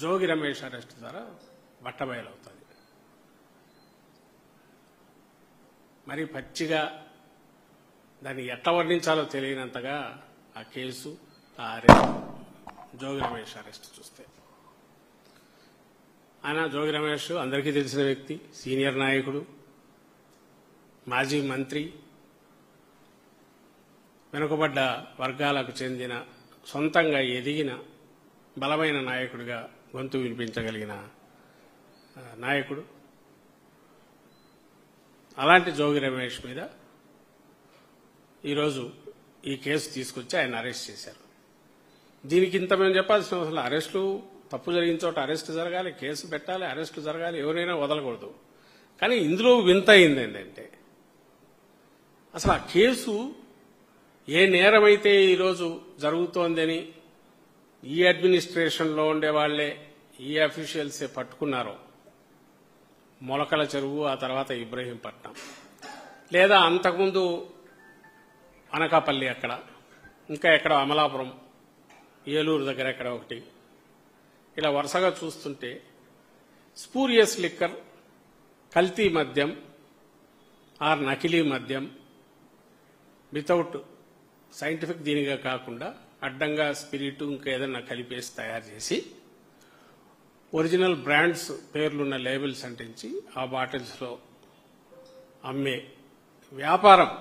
Jogi Ramesh arrest ద్వారా బట్టబయలవుతుంది. మరి పచ్చిగా దాన్ని ఎట్లా వర్ణించాలో తెలియనంతగా ఆ కేసు, ఆ అరెస్ట్, జోగి రమేష్ అరెస్ట్ చూస్తే ఆయన జోగి రమేష్ అందరికీ తెలిసిన వ్యక్తి, సీనియర్ నాయకుడు, మాజీ మంత్రి, వెనుకబడ్డ వర్గాలకు చెందిన, సొంతంగా ఎదిగిన బలమైన నాయకుడిగా గొంతు వినిపించగలిగిన నాయకుడు. అలాంటి జోగి రమేష్ మీద ఈరోజు ఈ కేసు తీసుకొచ్చి ఆయన అరెస్ట్ చేశారు. దీనికి ఇంత మేము చెప్పాల్సిన అవసరం, అరెస్టు తప్పు జరిగిన చోట అరెస్ట్ జరగాలి, కేసు పెట్టాలి, అరెస్టు జరగాలి, ఎవరైనా వదలకూడదు. కానీ ఇందులో వింత అయింది ఏంటంటే అసలు ఆ కేసు ఏ నేరమైతే ఈరోజు జరుగుతోందని ఈ అడ్మినిస్ట్రేషన్లో ఉండే వాళ్లే, ఈ అఫీషియల్సే పట్టుకున్నారో, మొలకల చెరువు, ఆ తర్వాత ఇబ్రహీంపట్నం, లేదా అంతకుముందు అనకాపల్లి, అక్కడ ఇంకా ఎక్కడ అమలాపురం, ఏలూరు దగ్గర ఎక్కడ ఒకటి, ఇలా వరుసగా చూస్తుంటే స్పూరియస్ లిక్కర్, కల్తీ మద్యం ఆర్ నకిలీ మద్యం వితౌట్ సైంటిఫిక్ దీనిగా కాకుండా అడ్డంగా స్పిరిట్ ఇంకా ఏదన్నా కలిపేసి తయారు చేసి ఒరిజినల్ బ్రాండ్స్ పేర్లున్న లేబుల్స్ అంటించి ఆ బాటిల్స్లో అమ్మే వ్యాపారం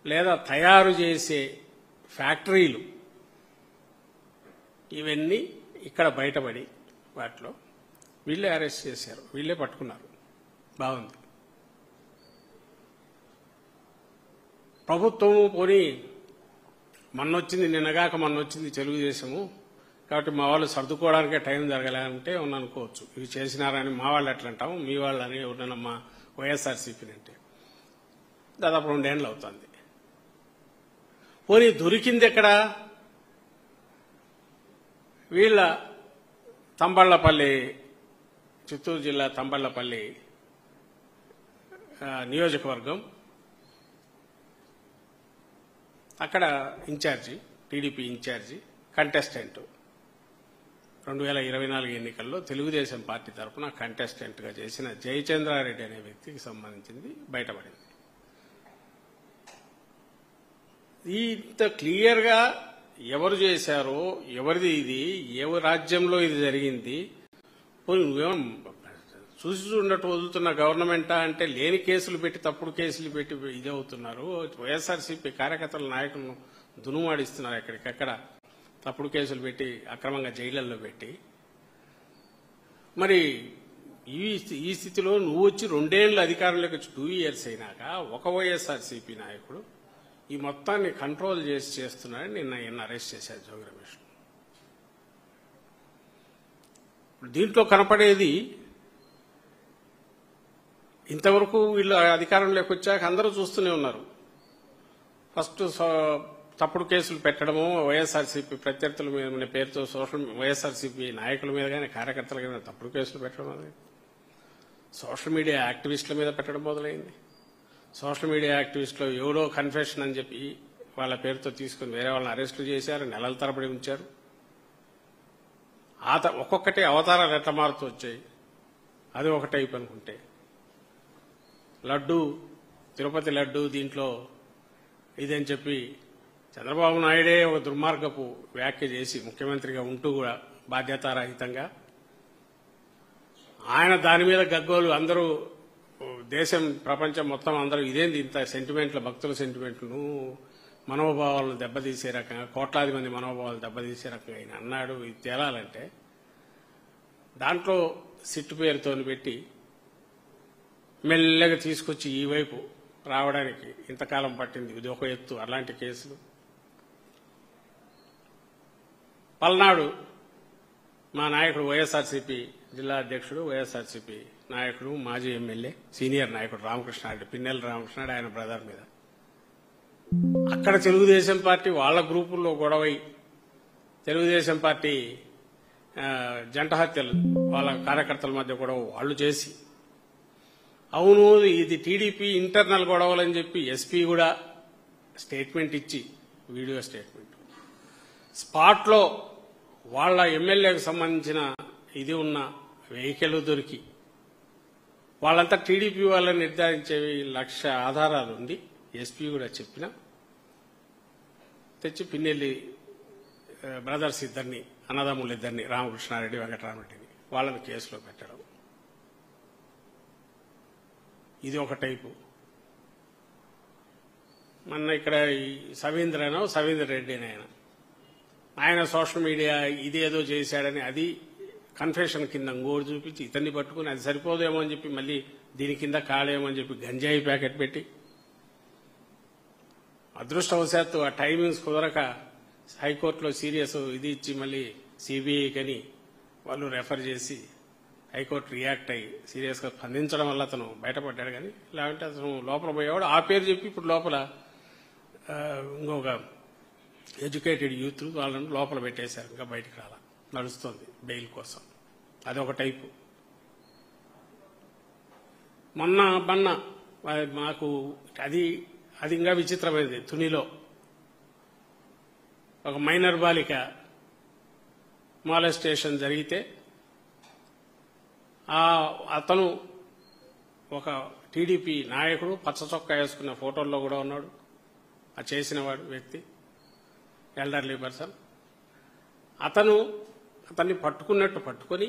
లేదా తయారు చేసే ఫ్యాక్టరీలు, ఇవన్నీ ఇక్కడ బయటపడి వాటిలో వీళ్ళే అరెస్ట్ చేశారు, వీళ్ళే పట్టుకున్నారు. బాగుంది. ప్రభుత్వము పోనీ మొన్నొచ్చింది, నిన్నగాక మొన్నొచ్చింది తెలుగుదేశము, కాబట్టి మా వాళ్ళు సర్దుకోవడానికే టైం జరగలేదంటే ఉన్న అనుకోవచ్చు. ఇవి చేసినారని మా వాళ్ళు ఎట్లా అంటాము, మీ వాళ్ళు అని ఎవరన్నా మా వైఎస్ఆర్సీపీని అంటే దాదాపు 2 ఏళ్ళు అవుతుంది. పోనీ దొరికింది ఎక్కడ? వీళ్ళ తంబళ్లపల్లి, చిత్తూరు జిల్లా తంబళ్లపల్లి నియోజకవర్గం, అక్కడ ఇన్ఛార్జి, టీడీపీ ఇన్ఛార్జి, కంటెస్టెంట్ 2024 ఎన్నికల్లో తెలుగుదేశం పార్టీ తరఫున కంటెస్టెంట్గా చేసిన జయచంద్రారెడ్డి అనే వ్యక్తికి సంబంధించింది బయటపడింది. ఇంత క్లియర్గా ఎవరు చేశారో, ఎవరిది ఇది, ఏ రాజ్యంలో ఇది జరిగింది, నువ్వేమో చూసి చూడట్టు వదులుతున్న గవర్నమెంటా అంటే లేని కేసులు పెట్టి, తప్పుడు కేసులు పెట్టి ఇది అవుతున్నారు. వైఎస్ఆర్సీపీ కార్యకర్తల నాయకులను దునుమాడిస్తున్నారు, ఎక్కడికక్కడ తప్పుడు కేసులు పెట్టి అక్రమంగా జైళ్లలో పెట్టి. మరి ఈ స్థితిలో నువ్వు వచ్చి 2 ఏళ్ళు అధికారంలోకి వచ్చి 2 years అయినాక ఒక వైఎస్ఆర్సీపీ నాయకుడు ఈ మొత్తాన్ని కంట్రోల్ చేసి చేస్తున్నాడని నిన్న అరెస్ట్ చేశారు జోగి రమేష్. దీంట్లో కనపడేది, ఇంతవరకు వీళ్ళు అధికారంలోకి వచ్చాక అందరూ చూస్తూనే ఉన్నారు. ఫస్ట్ తప్పుడు కేసులు పెట్టడము, వైఎస్ఆర్సీపీ ప్రత్యర్థుల మీద పేరుతో వైఎస్ఆర్సీపీ నాయకుల మీద కానీ కార్యకర్తల మీద తప్పుడు కేసులు పెట్టడం మొదలైంది. సోషల్ మీడియా యాక్టివిస్టుల మీద పెట్టడం మొదలైంది. సోషల్ మీడియా యాక్టివిస్టులు ఎవరో కన్ఫెషన్ అని చెప్పి వాళ్ళ పేరుతో తీసుకుని వేరే వాళ్ళని అరెస్టులు చేశారు, నెలల తరబడి ఉంచారు. ఒక్కొక్కటి అవతారాలు ఎట్లా మారుతూ వచ్చాయి. అది ఒక టైప్ అనుకుంటే, లడ్డు, తిరుపతి లడ్డు, దీంట్లో ఇదని చెప్పి చంద్రబాబు నాయుడే ఒక దుర్మార్గపు వ్యాఖ్య చేసి ముఖ్యమంత్రిగా ఉంటూ కూడా బాధ్యతారహితంగా ఆయన దాని మీద గగ్గోలు, అందరూ దేశం, ప్రపంచం మొత్తం అందరూ ఇదేంది ఇంత సెంటిమెంట్ల, భక్తుల సెంటిమెంట్లను, మనోభావాలను దెబ్బతీసే రకంగా, కోట్లాది మంది మనోభావాలు దెబ్బతీసే రకంగా ఆయన అన్నాడు. ఇది తేలాలంటే దాంట్లో సిట్టు పేరుతో పెట్టి మెల్లగా తీసుకొచ్చి ఈ వైపు రావడానికి ఇంతకాలం పట్టింది. ఇది ఒక ఎత్తు. అలాంటి కేసులు పల్నాడు మా నాయకుడు, వైఎస్ఆర్సీపీ జిల్లా అధ్యక్షుడు, వైఎస్ఆర్సీపీ నాయకుడు, మాజీ ఎమ్మెల్యే, సీనియర్ నాయకుడు రామకృష్ణారెడ్డి, పిన్నెల రామకృష్ణారెడ్డి, ఆయన బ్రదర్ మీద అక్కడ తెలుగుదేశం పార్టీ వాళ్ళ గ్రూపుల్లో గొడవై తెలుగుదేశం పార్టీ జంట హత్యలు, వాళ్ళ కార్యకర్తల మధ్య గొడవ వాళ్ళు చేసి, అవును ఇది టీడీపీ ఇంటర్నల్ గొడవలని చెప్పి ఎస్పీ కూడా స్టేట్మెంట్ ఇచ్చి, వీడియో స్టేట్మెంట్ స్పాట్లో వాళ్ళ ఎమ్మెల్యేకు సంబంధించిన ఇది ఉన్న వెహికల్ దొరికి వాళ్ళంతా టీడీపీ వాళ్ళని నిర్ధారించేవి 1,00,000 ఆధారాలు ఉంది. ఎస్పీ కూడా చెప్పిన తెచ్చి పిన్నెల్లి బ్రదర్స్ ఇద్దరిని, అన్నదమ్ములు ఇద్దరిని, రామకృష్ణారెడ్డి వెంకటరామరెడ్డిని వాళ్ళని కేసులో పెట్టడం. ఇది ఒక టైపు. మొన్న ఇక్కడ సవీందర్ రెడ్డి ఆయన సోషల్ మీడియా ఇదేదో చేశాడని అది కన్ఫెషన్ కింద ఇంకోటి చూపించి ఇతన్ని పట్టుకుని అది సరిపోదేమో అని చెప్పి మళ్ళీ దీని కింద కాలేమో అని చెప్పి గంజాయి ప్యాకెట్ పెట్టి అదృష్టవశాత్తు ఆ టైమింగ్స్ కుదరక హైకోర్టులో సీరియస్ ఇది ఇచ్చి మళ్ళీ సిబిఐకని వాళ్ళు రెఫర్ చేసి హైకోర్టు రియాక్ట్ అయ్యి సీరియస్గా స్పందించడం వల్ల అతను బయటపడ్డాడు. కానీ లేదంటే అతను లోపల పోయేవాడు. ఆ పేరు చెప్పి ఇప్పుడు లోపల ఇంకొక ఎడ్యుకేటెడ్ యూత్ వాళ్ళని లోపల పెట్టేశారు. ఇంకా బయటకు రాలా, నడుస్తుంది బెయిల్ కోసం. అదొక టైపు. మొన్న మాకు అది ఇంకా విచిత్రమైనది. తునిలో ఒక మైనర్ బాలిక మాలెస్టేషన్ జరిగితే అతను ఒక టీడీపీ నాయకుడు పచ్చ చొక్కా వేసుకున్న ఫోటోల్లో కూడా ఉన్నాడు. ఆ చేసిన వాడు వ్యక్తి ఎల్డర్లీ పర్సన్. అతన్ని పట్టుకున్నట్టు పట్టుకొని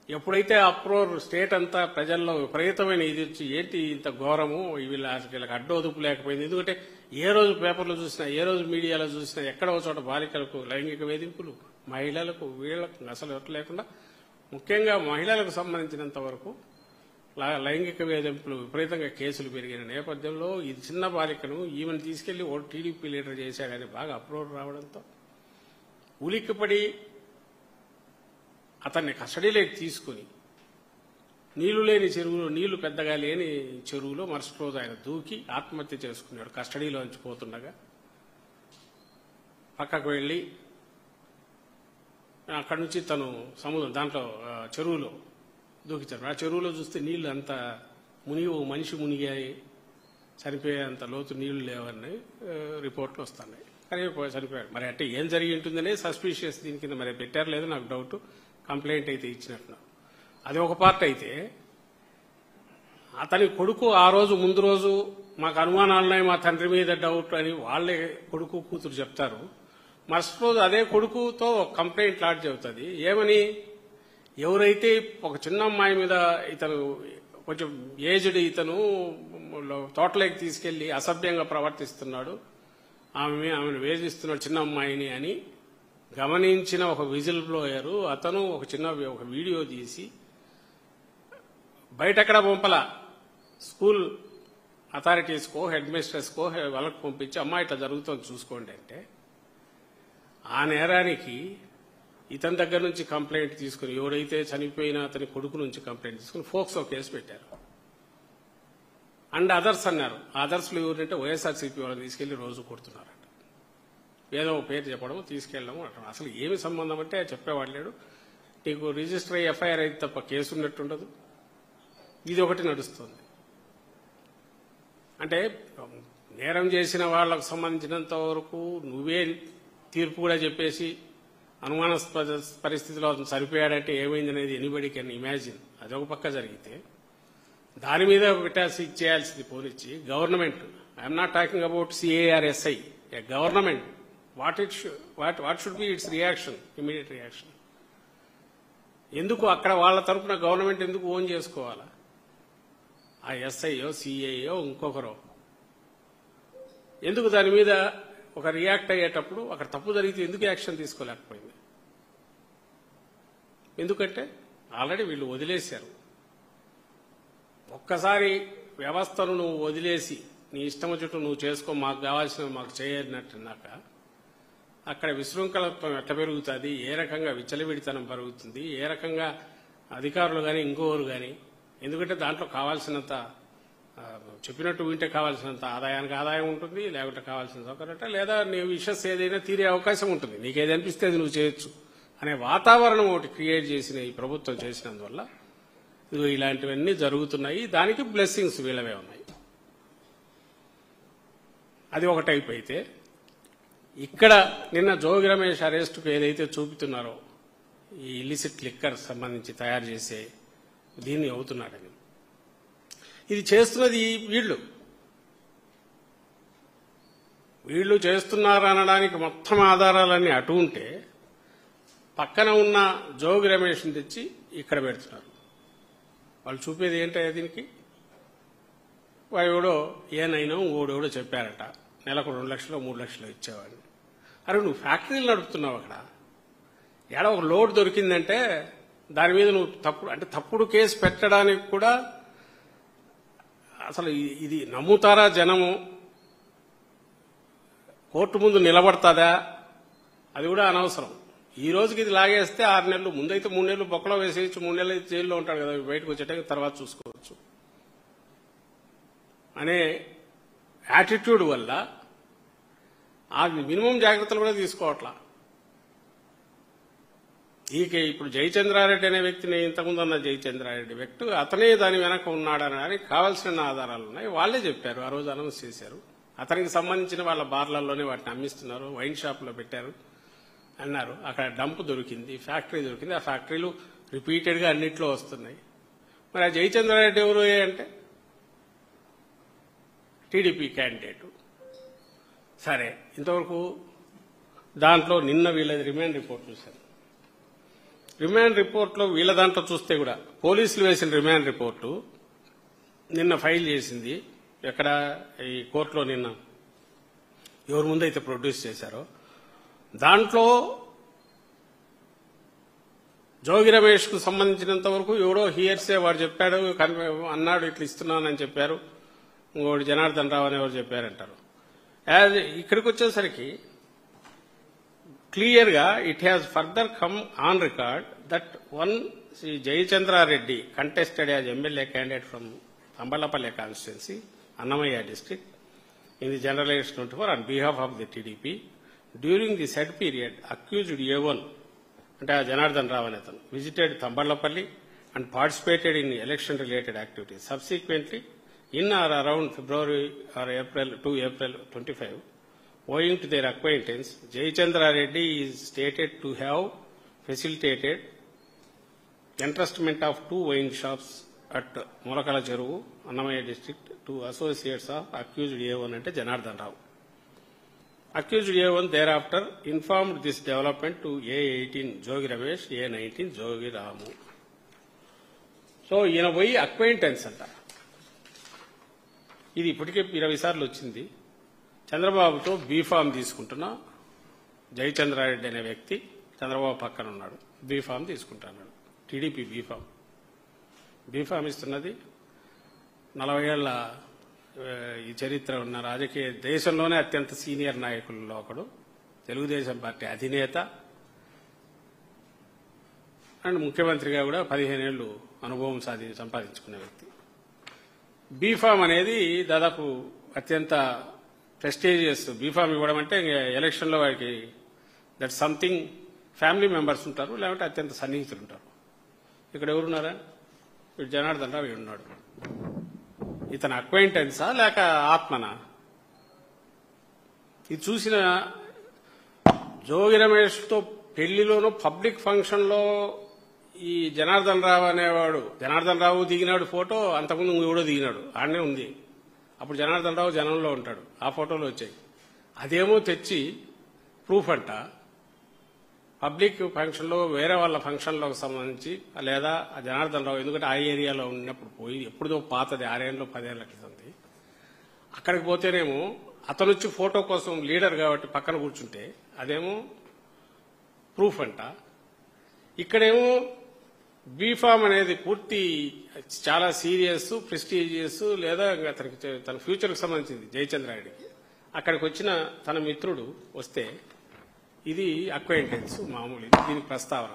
ఎప్పుడైతే అప్రోర్ స్టేట్ అంతా ప్రజల్లో విపరీతమైన ఇది వచ్చి ఏంటి ఇంత ఘోరము, వీళ్ళకి అడ్డోదుపు లేకపోయింది. ఎందుకంటే ఏ రోజు పేపర్లో చూసినా, ఏ రోజు మీడియాలో చూసినా ఎక్కడో చోట బాలికలకు లైంగిక వేధింపులు, మహిళలకు వీళ్లకు అసలు ఎట్లా లేకుండా ముఖ్యంగా మహిళలకు సంబంధించినంత వరకు లైంగిక వేధింపులు విపరీతంగా కేసులు పెరిగిన నేపథ్యంలో ఈ చిన్న బాలికను ఈమెను తీసుకెళ్లి ఓ టీడీపీ లీడర్ చేశాడని బాగా అప్రోడ్ రావడంతో ఉలిక్కిపడి అతన్ని కస్టడీలోకి తీసుకుని నీళ్లు లేని చెరువులో, నీళ్లు పెద్దగా లేని చెరువులో మరుసటి రోజు ఆయన దూకి ఆత్మహత్య చేసుకున్నాడు. కస్టడీలోంచి పోతుండగా పక్కకు వెళ్లి అక్కడి నుంచి తను సముద్రం దాంట్లో చెరువులో దూకించారు. ఆ చెరువులో చూస్తే నీళ్లు అంత మనిషి మునిగాయి, చనిపోయేంత లోతు నీళ్లు లేవని రిపోర్ట్లు వస్తున్నాయి. కానీ చనిపోయాడు. మరి అంటే ఏం జరిగి ఉంటుందనే సస్పీషియస్ దీని కింద మరి పెట్టారు లేదో నాకు డౌట్. కంప్లైంట్ అయితే ఇచ్చినట్టున్నారు. అది ఒక పార్ట్ అయితే అతని కొడుకు ఆ రోజు ముందు రోజు మాకు అనుమానాలున్నాయి, మా తండ్రి మీద డౌట్ అని వాళ్ళే కొడుకు కూతురు చెప్తారు. మరుసటి రోజు అదే కొడుకుతో కంప్లైంట్ లాడ్జ్ అవుతుంది. ఏమని, ఎవరైతే ఒక చిన్న అమ్మాయి మీద ఇతను కొంచెం ఏజ్డ్ ఇతను తోటలోకి తీసుకెళ్లి అసభ్యంగా ప్రవర్తిస్తున్నాడు, ఆమెను వేధిస్తున్నాడు చిన్న అమ్మాయిని అని గమనించిన ఒక విజిల్ బ్లోయరు అతను ఒక వీడియో తీసి బయటెక్కడ పంపల, స్కూల్ అథారిటీస్కో హెడ్ మిస్ట్రెస్కో వాళ్ళకు పంపించి అమ్మాయి ఇట్లా జరుగుతుంది చూసుకోండి అంటే ఆ నేరానికి ఇతని దగ్గర నుంచి కంప్లైంట్ తీసుకుని ఎవరైతే చనిపోయినా అతని కొడుకు నుంచి కంప్లైంట్ తీసుకుని ఫోక్సో కేసు పెట్టారు. అండ్ అదర్స్ అన్నారు. అదర్స్లో ఎవరంటే వైఎస్ఆర్సీపీ వాళ్ళని తీసుకెళ్లి రోజు కొడుతున్నారట. ఏదో పేరు చెప్పడం తీసుకెళ్ళడం అంటారు. అసలు ఏమి సంబంధం అంటే చెప్పేవాడు లేడు. నీకు రిజిస్టర్ అయ్యి ఎఫ్ఐఆర్ అయితే తప్ప కేసు ఉన్నట్టుండదు. ఇది ఒకటి నడుస్తుంది. అంటే నేరం చేసిన వాళ్లకు సంబంధించినంత వరకు నువ్వే తీర్పు కూడా చెప్పేసి అనుమానాస్పద పరిస్థితిలో అతను సరిపోయాడంటే ఏమైందనేది ఎనీబడీ కెన్ ఇమాజిన్. అదొక పక్క జరిగితే దాని మీద విటాసి చేయాల్సింది పోనిచ్చి government, I'm not talking about CARSI, a government what should be its reaction, immediate reaction. ఎందుకు అక్కడ వాళ్ళ తరఫున గవర్నమెంట్ ఎందుకు ఓన్ చేసుకోవాలా? ఆ ఎస్ఐయో సిఐయో ఇంకొకరో ఎందుకు దాని మీద ఒక రియాక్ట్ అయ్యేటప్పుడు అక్కడ తప్పు జరిగితే ఎందుకు యాక్షన్ తీసుకోలేకపోయింది? ఎందుకంటే ఆల్రెడీ వీళ్ళు వదిలేశారు. ఒక్కసారి వ్యవస్థను నువ్వు వదిలేసి నీ ఇష్టం చుట్టూ నువ్వు చేసుకో, మాకు కావాల్సినవి మాకు చేయనట్టున్నాక అక్కడ విశృంఖలత్వం ఎట్ట పెరుగుతుంది, ఏ రకంగా విచ్చలవిడితనం పెరుగుతుంది, ఏ రకంగా అధికారులు కానీ ఇంకోరు కానీ, ఎందుకంటే దాంట్లో కావాల్సినంత చెప్పినట్టు వింటే కావాల్సినంత ఆదాయానికి ఆదాయం ఉంటుంది, లేకుంటే కావాల్సిన సౌకర్యం లేదా నీ విషస్ ఏదైనా తీరే అవకాశం ఉంటుంది, నీకేది అనిపిస్తే అది నువ్వు చేయొచ్చు అనే వాతావరణం ఒకటి క్రియేట్ చేసిన ఈ ప్రభుత్వం చేసినందువల్ల ఇలాంటివన్నీ జరుగుతున్నాయి. దానికి బ్లెస్సింగ్స్ వీళ్ళవే ఉన్నాయి. అది ఒక టైప్ అయితే ఇక్కడ నిన్న జోగి రమేష్ అరెస్టుకు ఏదైతే చూపుతున్నారో ఈ ఇల్లిసిట్ లిక్కర్ సంబంధించి తయారు చేసే దీన్ని అవుతున్నాడని, ఇది చేస్తున్నది వీళ్ళు చేస్తున్నారనడానికి మొత్తం ఆధారాలన్నీ అటు ఉంటే పక్కన ఉన్న జోగి రమేష్ని తెచ్చి ఇక్కడ పెడుతున్నారు. వాళ్ళు చూపేది ఏంటో దీనికి, వాడెవడో ఏనైనా ఓడెవడో చెప్పారట నెలకు 2 లక్షలు 3 లక్షలు ఇచ్చేవాడిని. అరే నువ్వు ఫ్యాక్టరీలు నడుపుతున్నావు, అక్కడ ఏడ ఒక లోడ్ దొరికిందంటే దాని మీద నువ్వు తప్పుడు కేసు పెట్టడానికి కూడా అసలు ఇది నమ్ముతారా జనము? కోర్టు ముందు నిలబడతాదా? అది కూడా అనవసరం. ఈ రోజుకి ఇది లాగేస్తే 6 నెలలు, ముందైతే 3 నెలలు బొక్కలో వేసేయచ్చు, 3 నెలలు జైల్లో ఉంటాడు కదా, బయటకు వచ్చేట తర్వాత చూసుకోవచ్చు అనే యాటిట్యూడ్ వల్ల ఆ మినిమం జాగ్రత్తలు కూడా తీసుకోవట్లా. ఇప్పుడు జయచంద్రారెడ్డి అనే వ్యక్తిని, ఇంతకుముందు ఉన్న జయచంద్రారెడ్డి వ్యక్తి అతనే దాని వెనక ఉన్నాడనడానికి కావాల్సిన ఆధారాలు ఉన్నాయి. వాళ్లే చెప్పారు, ఆ రోజు అనౌన్స్ చేశారు. అతనికి సంబంధించిన వాళ్ళ బార్లలోనే వాటిని అమ్మిస్తున్నారు, వైన్ షాప్లో పెట్టారు అన్నారు. అక్కడ డంప్ దొరికింది, ఫ్యాక్టరీ దొరికింది. ఆ ఫ్యాక్టరీలు రిపీటెడ్గా అన్నిట్లో వస్తున్నాయి. మరి ఆ జయచంద్రారెడ్డి ఎవరు అంటే టీడీపీ క్యాండిడేటు. సరే, ఇంతవరకు దాంట్లో నిన్న వీళ్ళది రిమాండ్ రిపోర్ట్ చూశాను. రిమాండ్ రిపోర్ట్లో వీళ్ళ దాంట్లో చూస్తే కూడా పోలీసులు వేసిన రిమాండ్ రిపోర్టు నిన్న ఫైల్ చేసింది ఎక్కడ, ఈ కోర్టులో నిన్న ఎవరి ముందైతే ప్రొడ్యూస్ చేశారో దాంట్లో జోగి రమేష్ కు సంబంధించినంత వరకు ఎవడో హియర్సే వాడు చెప్పాడు అన్నాడు, ఇట్లా ఇస్తున్నానని చెప్పారు. ఇంకోటి జనార్దన్ రావు అని ఎవరు చెప్పారంటారు. ఇక్కడికి వచ్చేసరికి క్లియర్ గా it has further come on record that one Shri Jayachandra Reddy contested as MLA candidate from Thamballapalle constituency, Annamayya district in the general election 24 on behalf of the TDP. During the said period, accused A1, అంటే జనార్దన్ రావు అనే అతను, visited Tambalapalli and participated in election-related activities. Subsequently, in or around February or April 25, owing to their acquaintance, Jayachandra Reddy is stated to have facilitated entrustment of 2 wine shops at Morakala Cheruvu, Annamaya district, to associates of accused A1 ante Janardhan Rao. Accused A1 thereafter informed this development to A18 Jogi Ramesh, A19 Jogi Ramu. So, in a way, acquaintance anta. ఇది ఇప్పటికే 20 సార్లు వచ్చింది. చంద్రబాబుతో B Pharm తీసుకుంటున్న జయచంద్రారెడ్డి అనే వ్యక్తి చంద్రబాబు పక్కన ఉన్నాడు, బీఫామ్ తీసుకుంటున్నాడు. టీడీపీ బీఫామ్ ఇస్తున్నది. 40 ఏళ్ల ఈ చరిత్ర ఉన్న రాజకీయ దేశంలోనే అత్యంత సీనియర్ నాయకుల్లో ఒకడు, తెలుగుదేశం పార్టీ అధినేత అండ్ ముఖ్యమంత్రిగా కూడా 15 ఏళ్లు అనుభవం సంపాదించుకున్న వ్యక్తి. బీఫామ్ అనేది దాదాపు అత్యంత ప్రెస్టీజియస్. బీఫామ్ ఇవ్వడం అంటే ఎలక్షన్లో వారికి దట్ సంథింగ్, ఫ్యామిలీ మెంబర్స్ ఉంటారు, లేకపోతే అత్యంత సన్నిహితులు ఉంటారు. ఇక్కడ ఎవరున్నారా? వీడు జనార్దన్ రావు ఉన్నాడు. ఇతను అక్వైంటెన్సా లేక ఆత్మనా? ఇది చూసిన జోగి రమేష్తో పెళ్లిలోనూ పబ్లిక్ ఫంక్షన్లో ఈ జనార్దన్ రావు అనేవాడు, జనార్దన్ రావు దిగినాడు ఫోటో, అంతకుముందు ఎవడో దిగినాడు, ఆడనే ఉంది. అప్పుడు జనార్దన్ రావు జనంలో ఉంటాడు, ఆ ఫోటోలు వచ్చాయి. అదేమో తెచ్చి ప్రూఫ్ అంట పబ్లిక్ ఫంక్షన్లో, వేరే వాళ్ళ ఫంక్షన్లకు సంబంధించి, లేదా ఆ జనార్దన్ రావు ఎందుకంటే ఆ ఏరియాలో ఉన్నప్పుడు పోయి ఎప్పుడుదో పాతది 6 ఏళ్ళు 10 ఏళ్ల క్రితంది, అక్కడికి పోతేనేమో అతను వచ్చి ఫోటో కోసం లీడర్ కాబట్టి పక్కన కూర్చుంటే అదేమో ప్రూఫ్ అంట. ఇక్కడేమో బీఫామ్ అనేది పూర్తి చాలా సీరియస్, ప్రెస్టీజియస్, లేదా అతనికి తన ఫ్యూచర్కి సంబంధించింది జయచంద్రారెడ్డికి. అక్కడికి వచ్చిన తన మిత్రుడు వస్తే ఇది అక్వైంటెన్స్ మామూలు, దీనికి ప్రస్తావన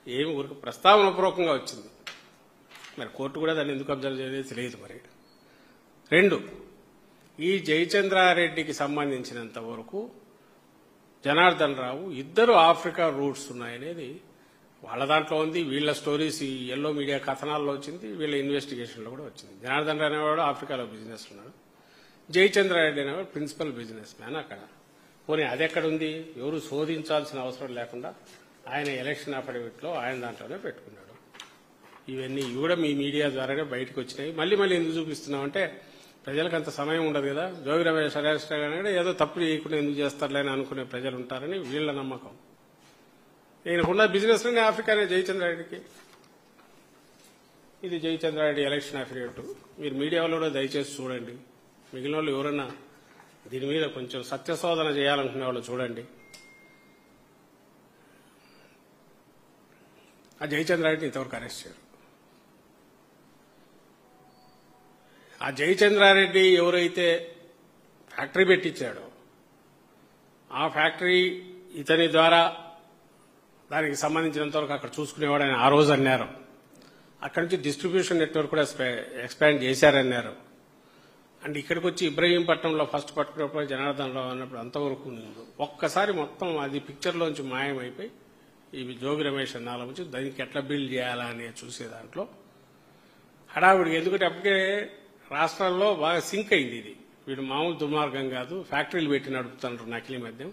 ఏమి ఊరికి ప్రస్తావనపూర్వకంగా వచ్చింది. మరి కోర్టు కూడా దాన్ని ఎందుకు అబ్జర్వ్ చేయలేదు తెలియదు. మరి 2, ఈ జయచంద్రారెడ్డికి సంబంధించినంత వరకు జనార్దన్ రావు ఇద్దరు ఆఫ్రికా రూట్స్ ఉన్నాయనేది వాళ్ళ దాంట్లో ఉంది. వీళ్ళ స్టోరీస్ ఈ ఎల్లో మీడియా కథనాల్లో వచ్చింది, వీళ్ళ ఇన్వెస్టిగేషన్లో కూడా వచ్చింది. జనార్దన్ రావు అనేవాడు ఆఫ్రికాలో బిజినెస్ ఉన్నాడు, జయచంద్రారెడ్డి అనేవాడు ప్రిన్సిపల్ బిజినెస్ మ్యాన్ అక్కడ. పోనీ అది ఎక్కడుంది? ఎవరు శోధించాల్సిన అవసరం లేకుండా ఆయన ఎలక్షన్ అఫిడవిట్లో ఆయన దాంట్లోనే పెట్టుకున్నాడు. ఇవన్నీ కూడా మీ మీడియా ద్వారానే బయటకు వచ్చినాయి. మళ్ళీ ఎందుకు చూపిస్తున్నామంటే ప్రజలకు అంత సమయం ఉండదు కదా. జోగి రమేష్ అరెస్ట్ కానీ ఏదో తప్పు చేయకుండా ఎందుకు చేస్తారులే అని అనుకునే ప్రజలు ఉంటారని వీళ్ళ నమ్మకం. ఈయనకున్న బిజినెస్ లోనే ఆఫ్రికానే జయచంద్రారెడ్డికి. ఇది జయచంద్రారెడ్డి ఎలక్షన్ అఫిడవిట్. మీరు మీడియా వాళ్ళు కూడా దయచేసి చూడండి. మిగిలిన వాళ్ళు ఎవరన్నా దీని మీద కొంచెం సత్యశోధన చేయాలనుకునే వాళ్ళు చూడండి. ఆ జయచంద్రారెడ్డిని ఇంతవరకు అరెస్ట్ చేయరు. ఆ జయచంద్రారెడ్డి ఎవరైతే ఫ్యాక్టరీ పెట్టించాడో ఆ ఫ్యాక్టరీ ఇతని ద్వారా దానికి సంబంధించినంతవరకు అక్కడ చూసుకునేవాడని ఆ రోజు అన్నారు. అక్కడి నుంచి డిస్ట్రిబ్యూషన్ నెట్వర్క్ కూడా ఎక్స్పాండ్ చేశారన్నారు. అండ్ ఇక్కడికి వచ్చి ఇబ్రహీంపట్నంలో ఫస్ట్ పట్టుకున్నప్పుడు జనార్దన్ రావు అన్నప్పుడు అంతవరకు ఉంది. ఒక్కసారి మొత్తం అది పిక్చర్లోంచి మాయమైపోయి ఇవి జోగి రమేష్ అన్నాల నుంచి దానికి ఎట్లా బిల్డ్ చేయాలా అని చూసే దాంట్లో హడావుడికి. ఎందుకంటే అప్పటికే రాష్ట్రాల్లో బాగా సింక్ అయింది. ఇది వీడు మామూలు దుర్మార్గం కాదు, ఫ్యాక్టరీలు పెట్టి నడుపుతున్నారు నకిలీ మద్యం.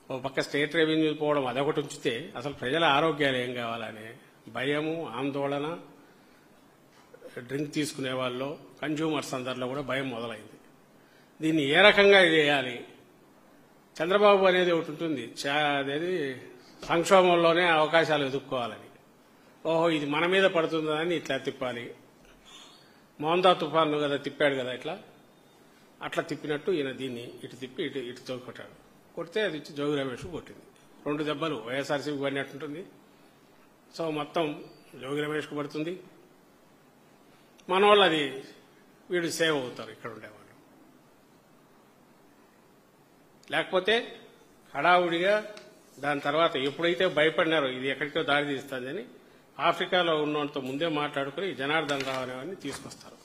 ఓ పక్క స్టేట్ రెవెన్యూ పోవడం అదొకటి ఉంచితే అసలు ప్రజల ఆరోగ్యాలు ఏం కావాలనే భయము, ఆందోళన, డ్రింక్ తీసుకునే వాళ్ళు, కన్జ్యూమర్స్ అందరిలో కూడా భయం మొదలైంది. దీన్ని ఏ రకంగా చేయాలి? చంద్రబాబు అనేది ఒకటి ఉంటుంది, అనేది సంక్షోభంలోనే అవకాశాలు ఎదుర్కోవాలని. ఓహో ఇది మన మీద పడుతుందని ఇట్లా తిప్పాలి. మోందా తుఫాను కదా తిప్పాడు కదా, అట్లా తిప్పినట్టు ఈయన దీన్ని ఇటు తిప్పి ఇటు తోకొట్టాడు. కొడితే అది ఇచ్చి జోగి రమేష్ కొట్టింది. 2 దెబ్బలు వైఎస్ఆర్సీకి పడినట్టుంటుంది. సో మొత్తం జోగి రమేష్కు పడుతుంది. మన వాళ్ళు అది వీడు సేవ్ అవుతారు ఇక్కడ ఉండేవాళ్ళు. లేకపోతే హడావుడిగా దాని తర్వాత ఎప్పుడైతే భయపడినారో ఇది ఎక్కడికో దారి తీస్తుందని ఆఫ్రికాలో ఉన్నంత ముందే మాట్లాడుకుని జనార్దన్ రావు అనేవాడిని తీసుకొస్తారు.